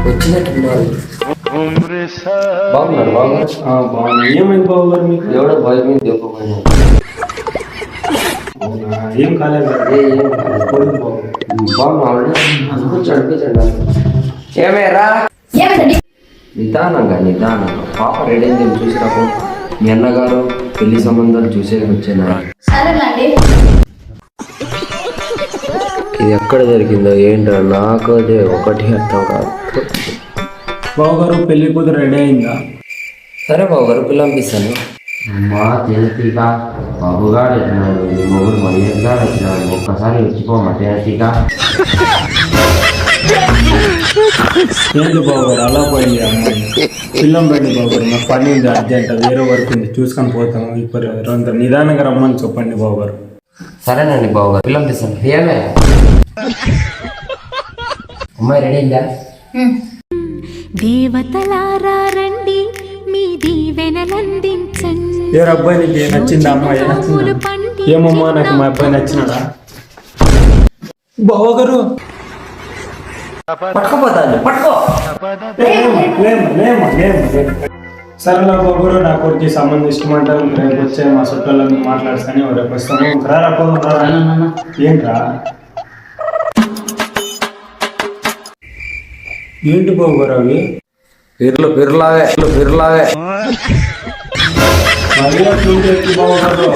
వచ్చినట్టున్నారు. బాగున్నారు బాగున్నారు. ఏమైంది బాబు గారు మీకు? ఎవడో భయం మీద దెబ్బపోయినారు. ఏం కాలేదు బాగున్నాడు. కూర్చోండి. ఏమేరా నిదానంగా పాప రెడీ అయింది చూసిరాకు. మీ అన్నగారు పెళ్లి సంబంధాలు చూసేకి వచ్చిన ఇది ఎక్కడ జరిగిందో ఏంటో నాకు అదే ఒకటి అర్థం కాదు. బావగారు పెళ్లి కూతురు రెడీ అయిందా? సరే బావగారు పిల్ల పంపిస్తాను. అమ్మా తేనెటీగా బాబుగాడు వచ్చినాడు, నీ మొగుడు మర్యాదగా వచ్చినాడు, ఒక్కసారి వచ్చిపోమా తేనెటీగా. ఏంటి బావగారు అలా పోయింది అమ్మాయి? పిల్లం రండి బావగారు, నాకు పని ఉంది అర్జెంట్, వేరే వర్క్ ఉంది, చూసుకొని పోతాము. ఇప్పుడు నిదానంగా రమ్మని చెప్పండి బావగారు. సరేనండి బావగారు పిల్ల పంపిస్తాను. ఏమే అమ్మాయి రెడీ అయిందా? దేవతలారా రండి మీ దీవెనలందించండి. ఏ అబ్బాయి నీకు నచ్చిందా? అమ్మాయి ఏమమ్మా నాకు మా అబ్బాయి నచ్చినాడా? బావగారు పట్టుకోపోతాను పట్టుకో. సరేలా బాబురు నా కొడుకు సంబంధం ఇష్టమంటారు. రేపు వచ్చే మా చుట్టాలను మాట్లాడుతానే రేపు వస్తాము. ఏంట్రా ఏంటి బాబుగారు అవి? పిర్రులాగే మళ్ళీ బాబుగారు